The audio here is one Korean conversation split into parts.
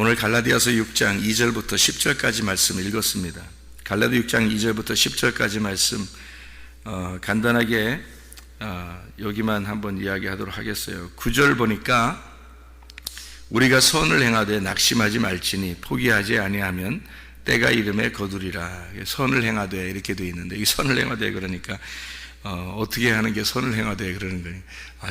오늘 갈라디아서 6장 2절부터 10절까지 말씀 읽었습니다. 갈라디 6장 2절부터 10절까지 말씀 간단하게 여기만 한번 이야기하도록 하겠어요. 9절 보니까 우리가 선을 행하되 낙심하지 말지니 포기하지 아니하면 때가 이름에 거두리라. 선을 행하되 이렇게 되어 있는데 이 선을 행하되 그러니까 어떻게 하는 게 선을 행하되 그러는 거예요.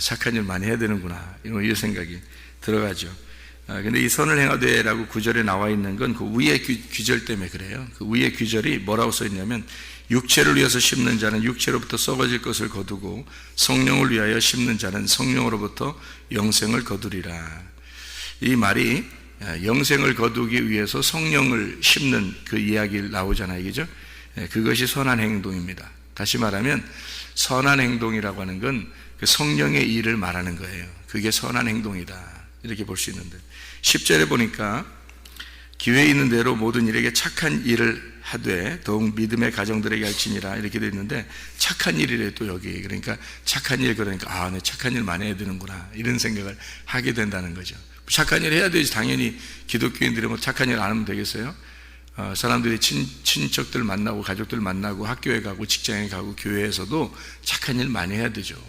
착한 일 많이 해야 되는구나 이런 생각이 들어가죠. 근데 이 선을 행하되라고 구절에 나와 있는 건 그 위의 귀절 때문에 그래요. 그 위의 귀절이 뭐라고 써 있냐면 육체를 위해서 심는 자는 육체로부터 썩어질 것을 거두고 성령을 위하여 심는 자는 성령으로부터 영생을 거두리라. 이 말이 영생을 거두기 위해서 성령을 심는 그 이야기를 나오잖아요. 그죠? 그것이 선한 행동입니다. 다시 말하면 선한 행동이라고 하는 건 그 성령의 일을 말하는 거예요. 그게 선한 행동이다. 이렇게 볼 수 있는데 10절에 보니까 기회 있는 대로 모든 일에게 착한 일을 하되 더욱 믿음의 가정들에게 할지니라 이렇게 되어 있는데 착한 일이래 또 여기. 그러니까 착한 일 그러니까 내 착한 일 많이 해야 되는구나 이런 생각을 하게 된다는 거죠. 착한 일 해야 되지. 당연히 기독교인들이 뭐 착한 일 안 하면 되겠어요? 사람들이 친척들 만나고 가족들 만나고 학교에 가고 직장에 가고 교회에서도 착한 일 많이 해야 되죠.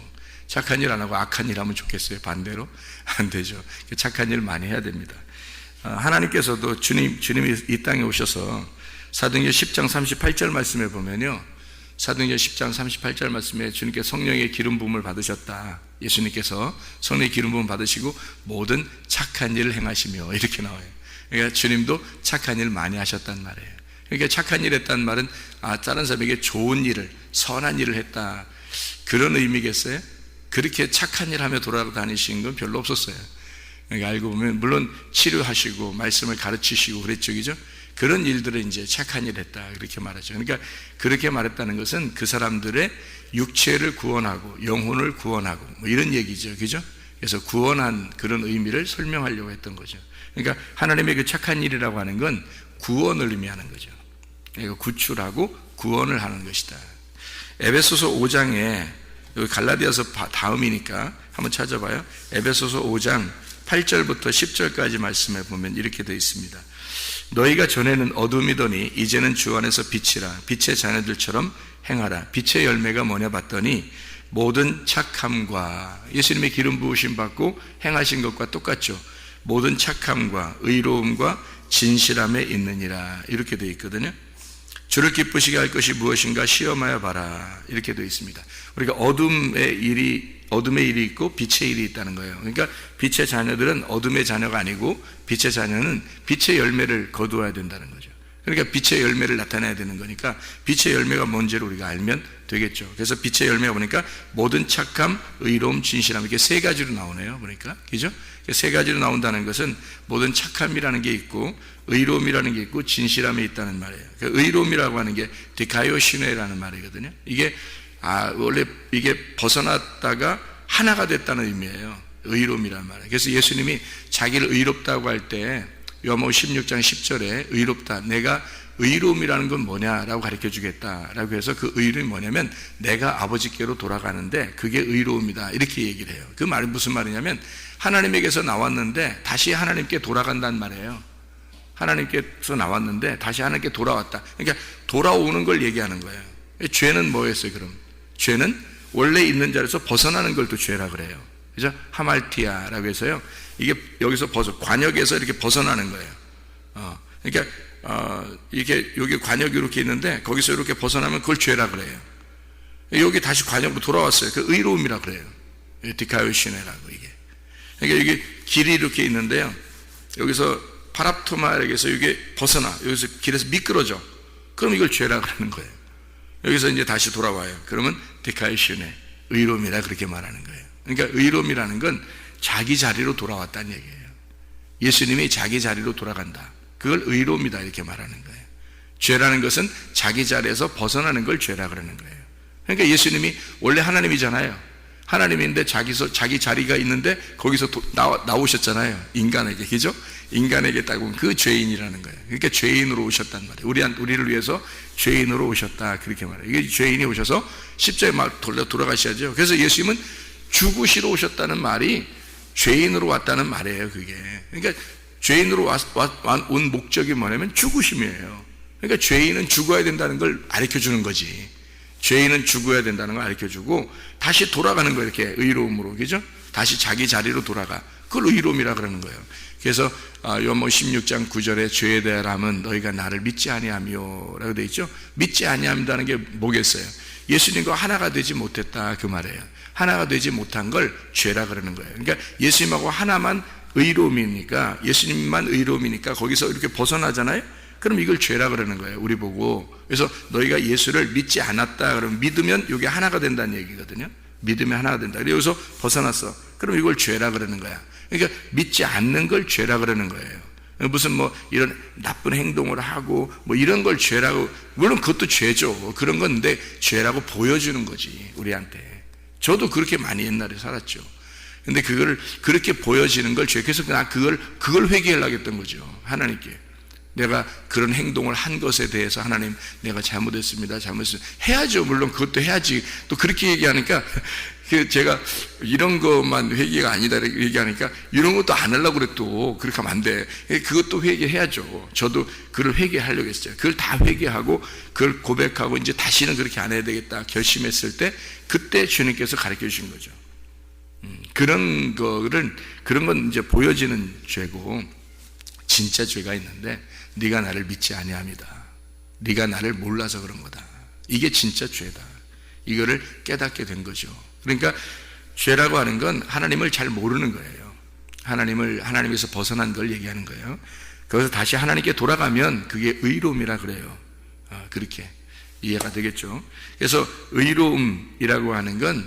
착한 일 안 하고 악한 일 하면 좋겠어요? 반대로? 안 되죠. 착한 일 많이 해야 됩니다. 하나님께서도 주님이 이 땅에 오셔서 사도행전 10장 38절 말씀에 보면요, 사도행전 10장 38절 말씀에 주님께 성령의 기름 부음을 받으셨다. 예수님께서 성령의 기름 부음 받으시고 모든 착한 일을 행하시며 이렇게 나와요. 그러니까 주님도 착한 일 많이 하셨단 말이에요. 그러니까 착한 일 했다는 말은 다른 사람에게 좋은 일을, 선한 일을 했다, 그런 의미겠어요? 그렇게 착한 일 하며 돌아다니신 건 별로 없었어요. 그러니까 알고 보면 물론 치료하시고 말씀을 가르치시고 그랬죠, 그죠? 그런 일들을 이제 착한 일 했다 그렇게 말하죠. 그러니까 그렇게 말했다는 것은 그 사람들의 육체를 구원하고 영혼을 구원하고 뭐 이런 얘기죠, 그죠? 그래서 구원한 그런 의미를 설명하려고 했던 거죠. 그러니까 하나님의 그 착한 일이라고 하는 건 구원을 의미하는 거죠. 그러니까 구출하고 구원을 하는 것이다. 에베소서 5장에 여기 갈라디아서 다음이니까 한번 찾아봐요. 에베소서 5장 8절부터 10절까지 말씀에 보면 이렇게 되어 있습니다. 너희가 전에는 어둠이더니 이제는 주 안에서 빛이라. 빛의 자녀들처럼 행하라. 빛의 열매가 뭐냐 봤더니 모든 착함과, 예수님의 기름 부으심 받고 행하신 것과 똑같죠. 모든 착함과 의로움과 진실함에 있느니라 이렇게 되어 있거든요. 주를 기쁘시게 할 것이 무엇인가 시험하여 봐라 이렇게 되어 있습니다. 우리가 어둠의 일이 있고 빛의 일이 있다는 거예요. 그러니까 빛의 자녀들은 어둠의 자녀가 아니고 빛의 자녀는 빛의 열매를 거두어야 된다는 거죠. 그러니까 빛의 열매를 나타내야 되는 거니까 빛의 열매가 뭔지를 우리가 알면 되겠죠. 그래서 빛의 열매가 보니까 모든 착함, 의로움, 진실함, 이렇게 세 가지로 나오네요. 보니까 그죠? 세 가지로 나온다는 것은 모든 착함이라는 게 있고 의로움이라는 게 있고 진실함이 있다는 말이에요. 의로움이라고 하는 게 디카이오시네라는 말이거든요. 이게 원래 이게 벗어났다가 하나가 됐다는 의미예요. 의로움이라는 말이에요. 그래서 예수님이 자기를 의롭다고 할 때 요한복음 16장 10절에 의롭다, 내가 의로움이라는 건 뭐냐라고 가르쳐 주겠다라고 해서 그 의로움이 뭐냐면 내가 아버지께로 돌아가는데 그게 의로움이다 이렇게 얘기를 해요. 그 말이 무슨 말이냐면 하나님에게서 나왔는데 다시 하나님께 돌아간다는 말이에요. 하나님께서 나왔는데 다시 하나님께 돌아왔다. 그러니까 돌아오는 걸 얘기하는 거예요. 죄는 뭐였어요 그럼? 죄는 원래 있는 자리에서 벗어나는 걸 또 죄라 그래요. 그죠? 하말티아라고 해서요. 이게 여기서 관역에서 이렇게 벗어나는 거예요. 그러니까 이게 여기 관역이 이렇게 있는데 거기서 이렇게 벗어나면 그걸 죄라 그래요. 여기 다시 관역으로 돌아왔어요. 그 의로움이라 그래요. 디카요시네라고 이게. 그러니까 여기 길이 이렇게 있는데요. 여기서 파랍토마에게서 이게 벗어나 여기서 길에서 미끄러져. 그럼 이걸 죄라 그러는 거예요. 여기서 이제 다시 돌아와요. 그러면 디카요시네, 의로움이라 그렇게 말하는 거예요. 그러니까 의로움이라는 건 자기 자리로 돌아왔다는 얘기예요. 예수님이 자기 자리로 돌아간다. 그걸 의로움이다 이렇게 말하는 거예요. 죄라는 것은 자기 자리에서 벗어나는 걸 죄라 그러는 거예요. 그러니까 예수님이 원래 하나님이잖아요. 하나님인데 자기 자리가 있는데 거기서 나오셨잖아요. 인간에게, 그죠? 인간에게 딱 보면 그 죄인이라는 거예요. 그러니까 죄인으로 오셨단 말이에요. 우리를 위해서 죄인으로 오셨다 그렇게 말해요. 이게 죄인이 오셔서 십자가에 막 돌아가셔야죠. 그래서 예수님은 죽으시러 오셨다는 말이 죄인으로 왔다는 말이에요. 그게. 그러니까 죄인으로 온 목적이 뭐냐면 죽으심이에요. 그러니까 죄인은 죽어야 된다는 걸 가르쳐주는 거지. 죄인은 죽어야 된다는 걸 가르쳐주고 다시 돌아가는 거예요. 이렇게 의로움으로, 그죠? 다시 자기 자리로 돌아가. 그걸 의로움이라 그러는 거예요. 그래서 요한복음 16장 9절에 죄에 대하여는 너희가 나를 믿지 아니하며 라고 되어 있죠. 믿지 아니한다는 게 뭐겠어요? 예수님과 하나가 되지 못했다, 그 말이에요. 하나가 되지 못한 걸 죄라 그러는 거예요. 그러니까 예수님하고 하나만 의로움이니까, 예수님만 의로움이니까 거기서 이렇게 벗어나잖아요. 그럼 이걸 죄라 그러는 거예요, 우리 보고. 그래서 너희가 예수를 믿지 않았다 그러면, 믿으면 이게 하나가 된다는 얘기거든요. 믿으면 하나가 된다. 그래서 여기서 벗어났어. 그럼 이걸 죄라 그러는 거야. 그러니까 믿지 않는 걸 죄라 그러는 거예요. 무슨 뭐 이런 나쁜 행동을 하고 뭐 이런 걸 죄라고, 물론 그것도 죄죠. 그런 건데 죄라고 보여주는 거지, 우리한테. 저도 그렇게 많이 옛날에 살았죠. 근데 그거를 그렇게 보여지는 걸 죄. 그래서 그걸 회개하려고 했던 거죠, 하나님께. 내가 그런 행동을 한 것에 대해서 하나님, 내가 잘못했습니다. 해야죠. 물론 그것도 해야지. 또 그렇게 얘기하니까 제가 이런 것만 회개가 아니다 이렇게 얘기하니까 이런 것도 안 하려고 그래. 또 그렇게 하면 안 돼. 그것도 회개해야죠. 저도 그걸 회개하려고 했어요. 그걸 다 회개하고 그걸 고백하고 이제 다시는 그렇게 안 해야 되겠다 결심했을 때, 그때 주님께서 가르쳐 주신 거죠. 그런 건 이제 보여지는 죄고, 진짜 죄가 있는데 네가 나를 믿지 아니함이다. 네가 나를 몰라서 그런 거다. 이게 진짜 죄다. 이거를 깨닫게 된 거죠. 그러니까 죄라고 하는 건 하나님을 잘 모르는 거예요. 하나님에서 벗어난 걸 얘기하는 거예요. 그래서 다시 하나님께 돌아가면 그게 의로움이라 그래요. 그렇게 이해가 되겠죠. 그래서 의로움이라고 하는 건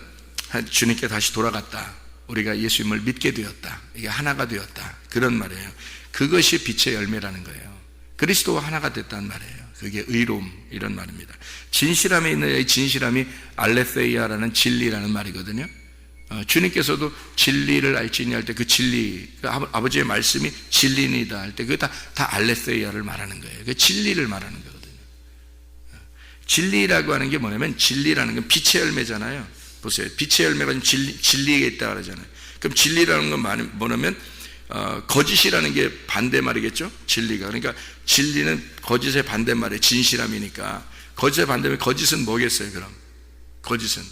주님께 다시 돌아갔다, 우리가 예수님을 믿게 되었다, 이게 하나가 되었다, 그런 말이에요. 그것이 빛의 열매라는 거예요. 그리스도와 하나가 됐다는 말이에요. 그게 의로움, 이런 말입니다. 진실함에 있는 이 진실함이 알레세이아라는 진리라는 말이거든요. 주님께서도 진리를 알지니 할 때 그 진리, 그 아버지의 말씀이 진리니다 할 때 그게 다 알레세이아를 말하는 거예요. 그 진리를 말하는 거거든요. 진리라고 하는 게 뭐냐면, 진리라는 건 빛의 열매잖아요. 보세요. 빛의 열매가 진리가 있다 그러잖아요. 그럼 진리라는 건 뭐냐면 거짓이라는 게 반대말이겠죠? 진리가. 그러니까 진리는 거짓의 반대말이에요. 진실함이니까. 거짓의 반대말, 거짓은 뭐겠어요, 그럼? 거짓은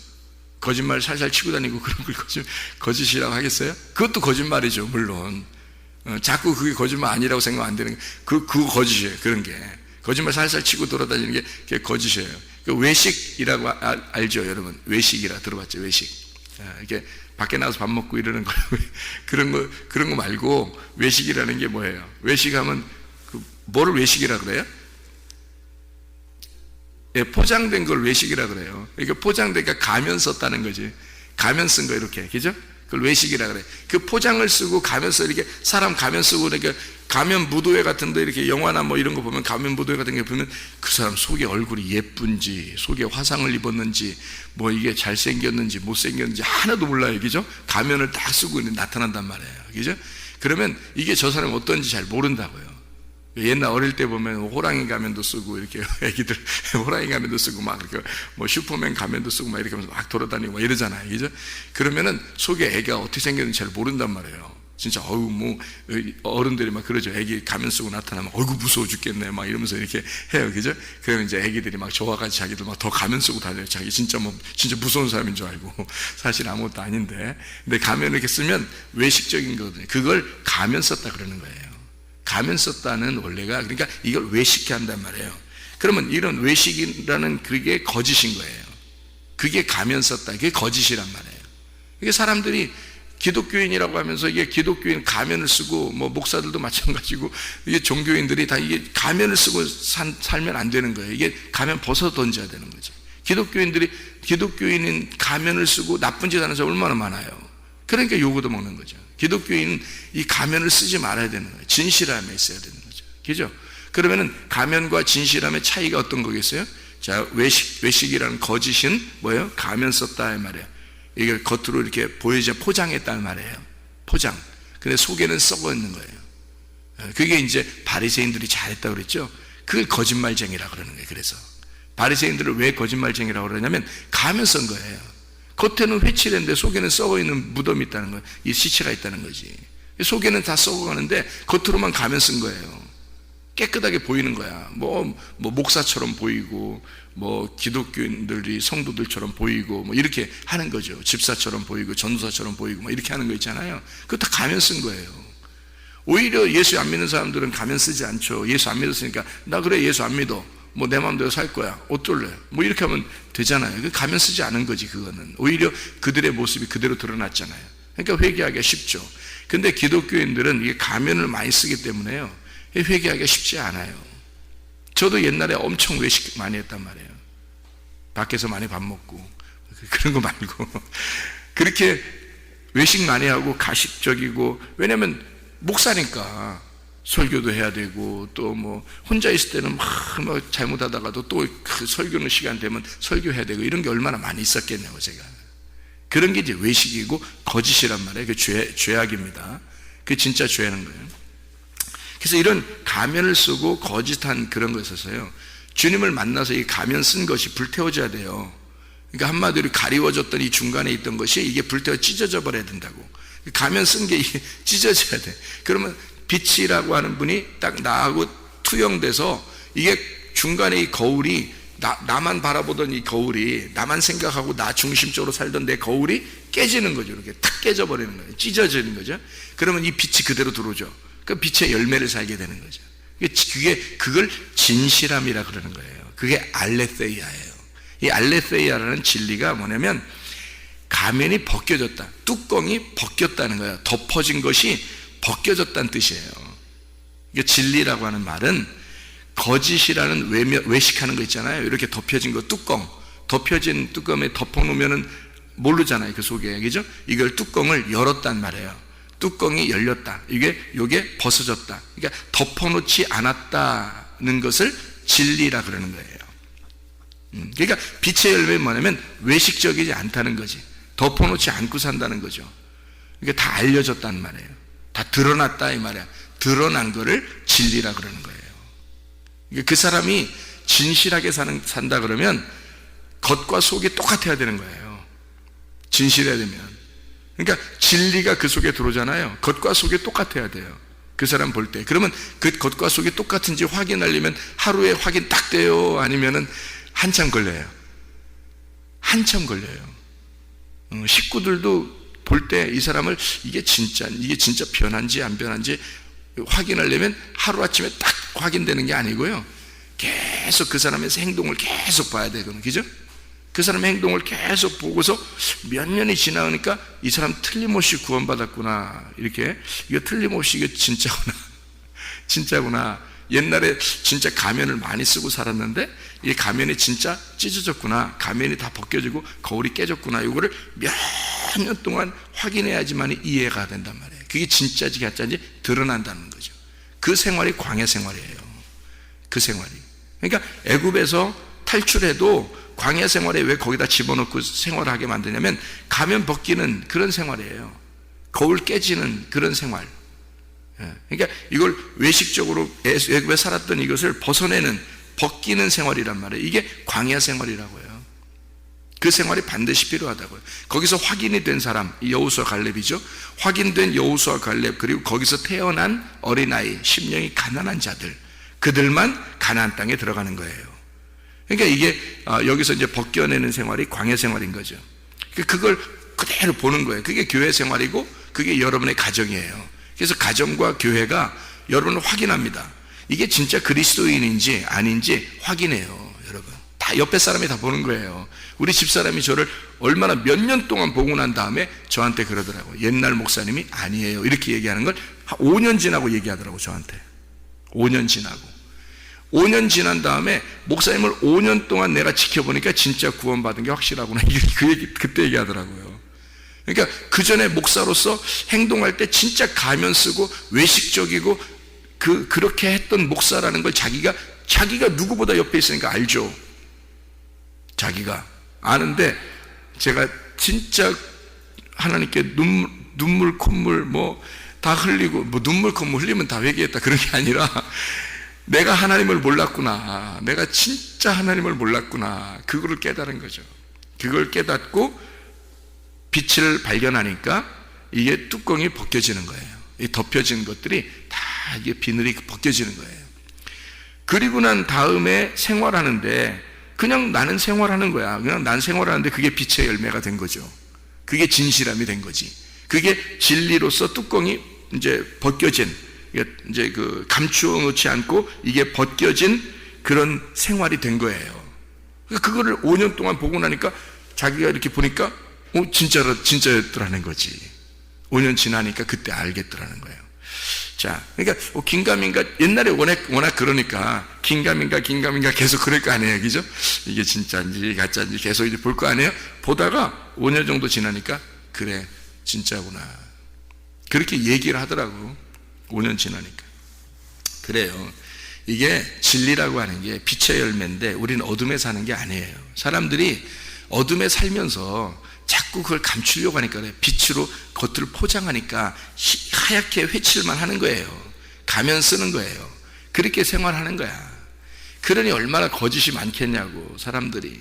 거짓말 살살 치고 다니고 그런 걸 거짓이라고 하겠어요? 그것도 거짓말이죠, 물론. 자꾸 그게 거짓말 아니라고 생각 안 되는 게, 그거 거짓이에요. 그런 게 거짓말 살살 치고 돌아다니는 게 그게 거짓이에요. 그 외식이라고 알죠, 여러분? 외식이라 들어봤죠? 외식. 이렇게 밖에 나가서 밥 먹고 이러는 거, 그런 거 말고, 외식이라는 게 뭐예요? 외식하면 뭐를 외식이라 그래요? 예, 포장된 걸 외식이라 그래요. 그러니까 포장되니까 가면 썼다는 거지. 가면 쓴 거 이렇게, 그죠? 그걸 외식이라 그래. 그 포장을 쓰고 가면 써, 이렇게 사람 가면 쓰고, 그러니까 가면 무도회 같은데 이렇게 영화나 뭐 이런 거 보면, 가면 무도회 같은 게 보면 그 사람 속에 얼굴이 예쁜지, 속에 화상을 입었는지, 뭐 이게 잘생겼는지 못생겼는지 하나도 몰라요, 그죠? 가면을 딱 쓰고 나타난단 말이에요, 그죠? 그러면 이게 저 사람이 어떤지 잘 모른다고요. 옛날 어릴 때 보면 호랑이 가면도 쓰고, 이렇게 애기들 호랑이 가면도 쓰고 막 이렇게 뭐 슈퍼맨 가면도 쓰고 막 이렇게 하면서 막 돌아다니고 막 이러잖아요, 그죠? 그러면은 속에 애가 어떻게 생겼는지 잘 모른단 말이에요. 진짜 뭐 어른들이 막 그러죠. 애기 가면 쓰고 나타나면 어이구 무서워 죽겠네 막 이러면서 이렇게 해요, 그죠? 그러면 이제 애기들이 막 좋아가지고 자기들 막 더 가면 쓰고 다녀요. 자기 진짜 무서운 사람인 줄 알고 사실 아무것도 아닌데. 근데 가면 이렇게 쓰면 외식적인 거거든요. 그걸 가면 썼다 그러는 거예요. 가면 썼다는 원래가, 그러니까 이걸 외식케 한단 말이에요. 그러면 이런 외식이라는 그게 거짓인 거예요. 그게 가면 썼다, 그게 거짓이란 말이에요. 이게 사람들이 기독교인이라고 하면서, 이게 기독교인 가면을 쓰고, 뭐 목사들도 마찬가지고, 이게 종교인들이 다 이게 가면을 쓰고 살면 안 되는 거예요. 이게 가면 벗어 던져야 되는 거죠. 기독교인인 가면을 쓰고 나쁜 짓 하는 사람 얼마나 많아요. 그러니까 요구도 먹는 거죠. 기독교인은 이 가면을 쓰지 말아야 되는 거예요. 진실함에 있어야 되는 거죠. 그죠? 그러면은 가면과 진실함의 차이가 어떤 거겠어요? 자, 외식이라는 거짓은 뭐예요? 가면 썼다 이 말이에요. 이걸 겉으로 이렇게 보여져 포장했다는 말이에요. 포장. 근데 속에는 썩어 있는 거예요. 그게 이제 바리새인들이 잘했다고 그랬죠. 그걸 거짓말쟁이라 그러는 거예요. 그래서 바리새인들을 왜 거짓말쟁이라고 그러냐면 가면 쓴 거예요. 겉에는 회칠했는데 속에는 썩어 있는 무덤이 있다는 거예요. 이 시체가 있다는 거지. 속에는 다 썩어가는데 겉으로만 가면 쓴 거예요. 깨끗하게 보이는 거야. 뭐 목사처럼 보이고, 뭐 기독교인들이 성도들처럼 보이고, 뭐 이렇게 하는 거죠. 집사처럼 보이고, 전도사처럼 보이고, 뭐 이렇게 하는 거 있잖아요. 그거 다 가면 쓴 거예요. 오히려 예수 안 믿는 사람들은 가면 쓰지 않죠. 예수 안 믿었으니까, 나 그래, 예수 안 믿어. 뭐 내 마음대로 살 거야. 어떨래? 뭐 이렇게 하면 되잖아요. 그 가면 쓰지 않은 거지, 그거는. 오히려 그들의 모습이 그대로 드러났잖아요. 그러니까 회개하기가 쉽죠. 근데 기독교인들은 이게 가면을 많이 쓰기 때문에요, 회개하기가 쉽지 않아요. 저도 옛날에 엄청 외식 많이 했단 말이에요. 밖에서 많이 밥 먹고 그런 거 말고 그렇게 외식 많이 하고 가식적이고, 왜냐면 목사니까 설교도 해야 되고, 또 뭐 혼자 있을 때는 막 잘못하다가도 또 그 설교는 시간 되면 설교해야 되고, 이런 게 얼마나 많이 있었겠냐고. 제가 그런 게 이제 외식이고 거짓이란 말이에요. 그 죄악입니다. 그게 진짜 죄는 거예요. 그래서 이런 가면을 쓰고 거짓한 그런 것에 있어서요, 주님을 만나서 이 가면 쓴 것이 불태워져야 돼요. 그러니까 한마디로 가리워졌던 이 중간에 있던 것이 이게 불태워 찢어져 버려야 된다고. 가면 쓴 게 이게 찢어져야 돼. 그러면 빛이라고 하는 분이 딱 나하고 투영돼서, 이게 중간에 이 거울이 나만 바라보던 이 거울이, 나만 생각하고 나 중심적으로 살던 내 거울이 깨지는 거죠. 이렇게 탁 깨져버리는 거예요. 찢어지는 거죠. 그러면 이 빛이 그대로 들어오죠. 그 빛의 열매를 살게 되는 거죠. 그걸 진실함이라 그러는 거예요. 그게 알레세이아예요. 이 알레세이아라는 진리가 뭐냐면, 가면이 벗겨졌다, 뚜껑이 벗겼다는 거예요. 덮어진 것이 벗겨졌다는 뜻이에요. 이게 진리라고 하는 말은, 거짓이라는 외식하는 거 있잖아요. 이렇게 덮여진 거, 덮여진 뚜껑에 덮어놓으면 모르잖아요, 그 속에. 그죠? 이걸 뚜껑을 열었단 말이에요. 뚜껑이 열렸다, 이게 벗어졌다. 그러니까 덮어놓지 않았다는 것을 진리라 그러는 거예요. 그러니까 빛의 열매는 뭐냐면 외식적이지 않다는 거지. 덮어놓지 않고 산다는 거죠. 그러니까 다 알려졌다는 말이에요. 다 드러났다 이 말이야. 드러난 거를 진리라 그러는 거예요. 그러니까 그 사람이 진실하게 산다 그러면 겉과 속이 똑같아야 되는 거예요. 진실해야 되면. 그러니까 진리가 그 속에 들어오잖아요. 겉과 속이 똑같아야 돼요. 그 사람 볼 때. 그러면 그 겉과 속이 똑같은지 확인하려면 하루에 확인 딱 돼요? 아니면은 한참 걸려요? 한참 걸려요. 식구들도 볼 때 이 사람을 이게 진짜 변한지 안 변한지 확인하려면 하루아침에 딱 확인되는 게 아니고요, 계속 그 사람의 행동을 계속 봐야 되거든요. 그죠? 그 사람의 행동을 계속 보고서 몇 년이 지나니까 이 사람 틀림없이 구원받았구나, 이렇게, 이거 틀림없이 이거 진짜구나. 옛날에 진짜 가면을 많이 쓰고 살았는데 이 가면이 진짜 찢어졌구나, 가면이 다 벗겨지고 거울이 깨졌구나, 이거를 몇 년 동안 확인해야지만 이해가 된단 말이에요. 그게 진짜지 가짜인지 드러난다는 거죠. 그 생활이 광야 생활이에요. 그 생활이. 그러니까 애굽에서 탈출해도 광야 생활에 왜 거기다 집어넣고 생활하게 만드냐면, 가면 벗기는 그런 생활이에요. 거울 깨지는 그런 생활. 그러니까 이걸 외식적으로 애굽에 살았던 이것을 벗기는 생활이란 말이에요. 이게 광야 생활이라고 해요. 그 생활이 반드시 필요하다고요. 거기서 확인이 된 사람, 여호수아 갈렙이죠. 확인된 여호수아 갈렙, 그리고 거기서 태어난 어린아이, 심령이 가난한 자들, 그들만 가나안 땅에 들어가는 거예요. 그러니까 이게 여기서 이제 벗겨내는 생활이 광야 생활인 거죠. 그걸 그대로 보는 거예요. 그게 교회 생활이고 그게 여러분의 가정이에요. 그래서 가정과 교회가 여러분을 확인합니다. 이게 진짜 그리스도인인지 아닌지 확인해요. 여러분 다 옆에 사람이 다 보는 거예요. 우리 집사람이 저를 얼마나 몇 년 동안 보고 난 다음에 저한테 그러더라고요. 옛날 목사님이 아니에요, 이렇게 얘기하는 걸 5년 지나고 얘기하더라고요. 저한테 5년 지나고, 5년 지난 다음에 목사님을 5년 동안 내가 지켜보니까 진짜 구원받은 게 확실하구나, 그 얘기 그때 얘기하더라고요. 그러니까 그 전에 목사로서 행동할 때 진짜 가면 쓰고 외식적이고 그렇게 했던 목사라는 걸 자기가 누구보다 옆에 있으니까 알죠. 자기가 아는데, 제가 진짜 하나님께 눈물 콧물 뭐 다 흘리고, 뭐 눈물 콧물 흘리면 다 회개했다 그런 게 아니라, 내가 하나님을 몰랐구나, 내가 진짜 하나님을 몰랐구나, 그거를 깨달은 거죠. 그걸 깨닫고 빛을 발견하니까 이게 뚜껑이 벗겨지는 거예요. 이 덮여진 것들이 다 이게 비늘이 벗겨지는 거예요. 그리고 난 다음에 생활하는데 그냥 나는 생활하는 거야. 그냥 난 생활하는데 그게 빛의 열매가 된 거죠. 그게 진실함이 된 거지. 그게 진리로서 뚜껑이 이제 벗겨진, 이제 그 감추어 놓지 않고 이게 벗겨진 그런 생활이 된 거예요. 그거를 5년 동안 보고 나니까 자기가 이렇게 보니까 진짜였더라는 거지. 5년 지나니까 그때 알겠더라는 거예요. 자, 그러니까 긴가민가 옛날에 워낙 그러니까 긴가민가 계속 그럴 거 아니에요, 그죠? 이게 진짜인지 가짜인지 계속 이제 볼 거 아니에요? 보다가 5년 정도 지나니까 그래 진짜구나 그렇게 얘기를 하더라고. 5년 지나니까. 그래요. 이게 진리라고 하는 게 빛의 열매인데 우리는 어둠에 사는 게 아니에요. 사람들이 어둠에 살면서 자꾸 그걸 감추려고 하니까 그래. 빛으로 겉을 포장하니까 하얗게 회칠만 하는 거예요. 가면 쓰는 거예요. 그렇게 생활하는 거야. 그러니 얼마나 거짓이 많겠냐고. 사람들이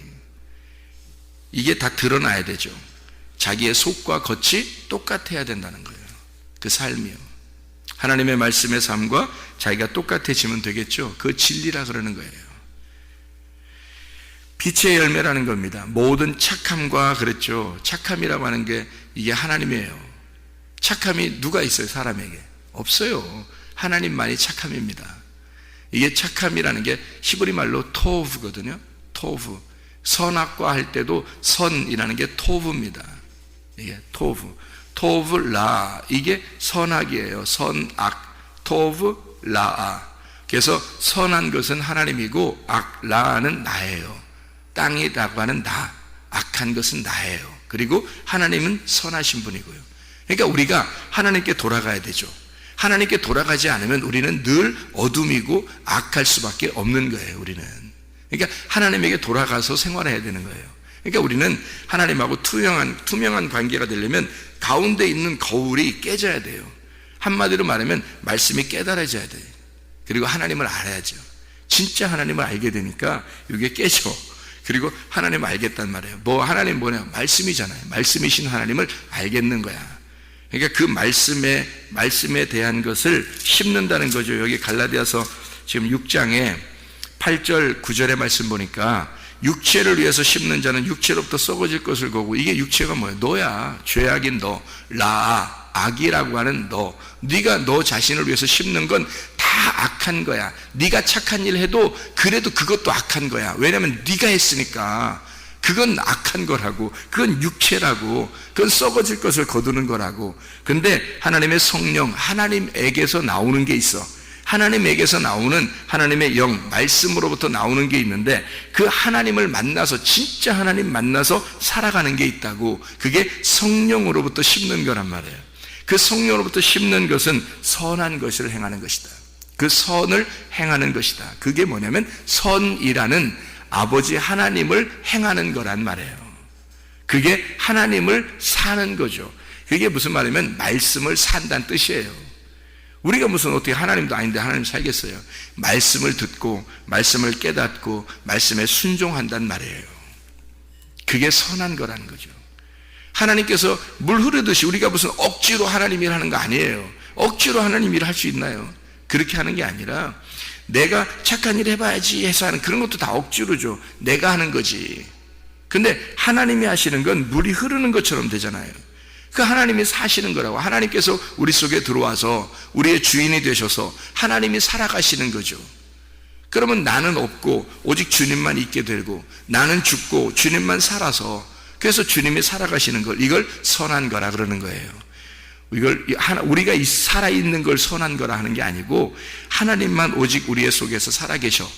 이게 다 드러나야 되죠. 자기의 속과 겉이 똑같아야 된다는 거예요. 그 삶이요. 하나님의 말씀의 삶과 자기가 똑같아지면 되겠죠. 그 진리라 그러는 거예요. 빛의 열매라는 겁니다. 모든 착함과 그랬죠. 착함이라고 하는 게 이게 하나님이에요. 착함이 누가 있어요? 사람에게 없어요. 하나님만이 착함입니다. 이게 착함이라는 게 히브리 말로 토브거든요. 토브. 선악과 할 때도 선이라는 게 토브입니다. 이게 토브. 토브 라, 이게 선악이에요. 선악. 토브 라아. 그래서 선한 것은 하나님이고 라는 나예요. 땅이라고 하는 나, 악한 것은 나예요. 그리고 하나님은 선하신 분이고요. 그러니까 우리가 하나님께 돌아가야 되죠. 하나님께 돌아가지 않으면 우리는 늘 어둠이고 악할 수밖에 없는 거예요. 우리는. 그러니까 하나님에게 돌아가서 생활해야 되는 거예요. 그러니까 우리는 하나님하고 투명한 관계가 되려면 가운데 있는 거울이 깨져야 돼요. 한마디로 말하면 말씀이 깨달아져야 돼요. 그리고 하나님을 알아야죠. 진짜 하나님을 알게 되니까 이게 깨져. 그리고 하나님을 알겠단 말이에요. 하나님 뭐냐? 말씀이잖아요. 말씀이신 하나님을 알겠는 거야. 그러니까 그 말씀에 대한 것을 심는다는 거죠. 여기 갈라디아서 지금 6장에 8절 9절의 말씀 보니까 육체를 위해서 심는 자는 육체로부터 썩어질 것을 거고, 이게 육체가 뭐예요? 너야. 죄악인 너, 악이라고 하는 너. 네가 너 자신을 위해서 심는 건 다 악한 거야. 네가 착한 일 해도 그래도 그것도 악한 거야. 왜냐하면 네가 했으니까. 그건 악한 거라고. 그건 육체라고. 그건 썩어질 것을 거두는 거라고. 근데 하나님의 성령, 하나님에게서 나오는 게 있어. 하나님에게서 나오는 하나님의 영, 말씀으로부터 나오는 게 있는데, 그 하나님을 만나서, 진짜 하나님 만나서 살아가는 게 있다고. 그게 성령으로부터 심는 거란 말이에요. 그 성령으로부터 심는 것은 선한 것을 행하는 것이다. 그 선을 행하는 것이다. 그게 뭐냐면 선이라는 아버지 하나님을 행하는 거란 말이에요. 그게 하나님을 사는 거죠. 그게 무슨 말이냐면 말씀을 산다는 뜻이에요. 우리가 무슨 어떻게 하나님도 아닌데 하나님 살겠어요? 말씀을 듣고 말씀을 깨닫고 말씀에 순종한단 말이에요. 그게 선한 거라는 거죠. 하나님께서 물 흐르듯이 우리가 무슨 억지로 하나님 일 하는 거 아니에요. 억지로 하나님 일 할 수 있나요? 그렇게 하는 게 아니라 내가 착한 일 해봐야지 해서 하는 그런 것도 다 억지로죠. 내가 하는 거지. 근데 하나님이 하시는 건 물이 흐르는 것처럼 되잖아요. 그 하나님이 사시는 거라고. 하나님께서 우리 속에 들어와서 우리의 주인이 되셔서 하나님이 살아가시는 거죠. 그러면 나는 없고 오직 주님만 있게 되고, 나는 죽고 주님만 살아서, 그래서 주님이 살아가시는 걸, 이걸 선한 거라 그러는 거예요. 이걸 우리가 살아있는 걸 선한 거라 하는 게 아니고, 하나님만 오직 우리의 속에서 살아계셔.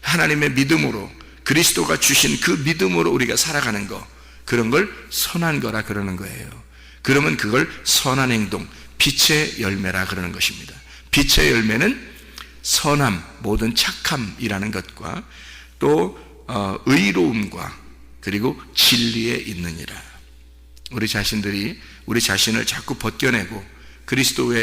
하나님의 믿음으로, 그리스도가 주신 그 믿음으로 우리가 살아가는 거, 그런 걸 선한 거라 그러는 거예요. 그러면 그걸 선한 행동, 빛의 열매라 그러는 것입니다. 빛의 열매는 선함, 모든 착함이라는 것과 또 의로움과 그리고 진리에 있느니라. 우리 자신들이 우리 자신을 자꾸 벗겨내고 그리스도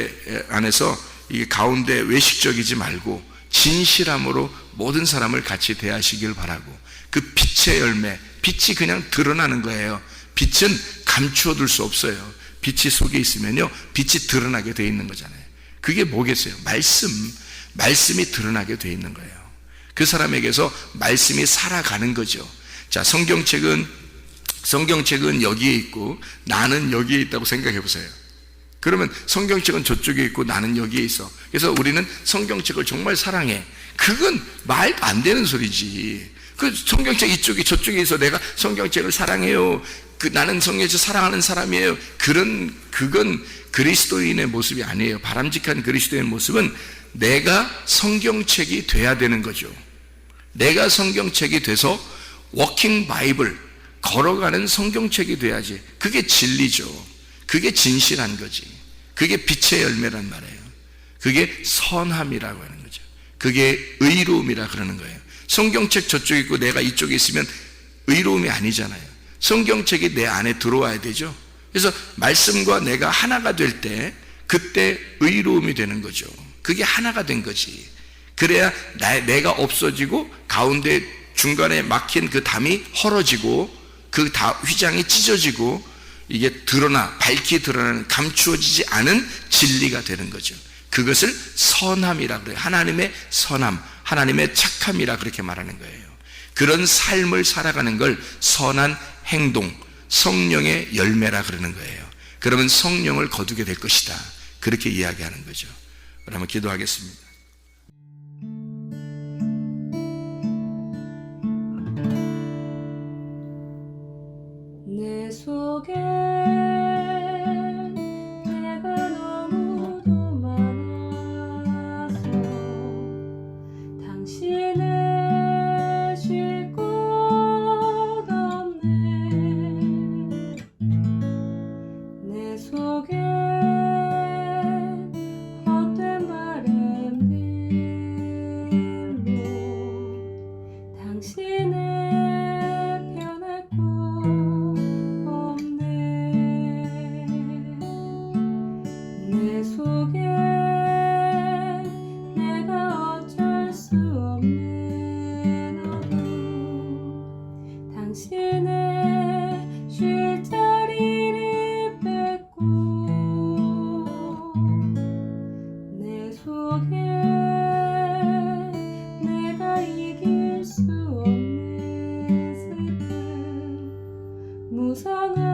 안에서 이 가운데 외식적이지 말고 진실함으로 모든 사람을 같이 대하시길 바라고, 그 빛의 열매, 빛이 그냥 드러나는 거예요. 빛은 감추어둘 수 없어요. 빛이 속에 있으면요, 빛이 드러나게 되어 있는 거잖아요. 그게 뭐겠어요? 말씀이 드러나게 되어 있는 거예요. 그 사람에게서 말씀이 살아가는 거죠. 자, 성경책은 여기에 있고 나는 여기에 있다고 생각해 보세요. 그러면 성경책은 저쪽에 있고 나는 여기에 있어. 그래서 우리는 성경책을 정말 사랑해. 그건 말도 안 되는 소리지. 그 성경책 이쪽에 저쪽에 있어. 내가 성경책을 사랑해요. 나는 성경책을 사랑하는 사람이에요. 그건 그리스도인의 모습이 아니에요. 바람직한 그리스도인의 모습은 내가 성경책이 돼야 되는 거죠. 내가 성경책이 돼서 워킹 바이블, 걸어가는 성경책이 돼야지. 그게 진리죠. 그게 진실한 거지. 그게 빛의 열매란 말이에요. 그게 선함이라고 하는 거죠. 그게 의로움이라 그러는 거예요. 성경책 저쪽에 있고 내가 이쪽에 있으면 의로움이 아니잖아요. 성경책이 내 안에 들어와야 되죠. 그래서 말씀과 내가 하나가 될 때 그때 의로움이 되는 거죠. 그게 하나가 된 거지. 그래야 내가 없어지고 가운데 중간에 막힌 그 담이 헐어지고 그 휘장이 찢어지고 이게 밝히 드러나는, 감추어지지 않은 진리가 되는 거죠. 그것을 선함이라 그래요. 하나님의 선함, 하나님의 착함이라 그렇게 말하는 거예요. 그런 삶을 살아가는 걸 선한 행동, 성령의 열매라 그러는 거예요. 그러면 성령을 거두게 될 것이다, 그렇게 이야기하는 거죠. 그러면 기도하겠습니다. 내 속에 내가 너무도 많아서 당신을 쉴 곳 없네. 내 속에 헛된 바램들로 당신을 변할 곳 없네. 내 속에 내가 어쩔 수 없는 어둠, 당신의 쉴 자리를 뺏고 내 속에 내가 이길 수 없는 슬픔, 무성한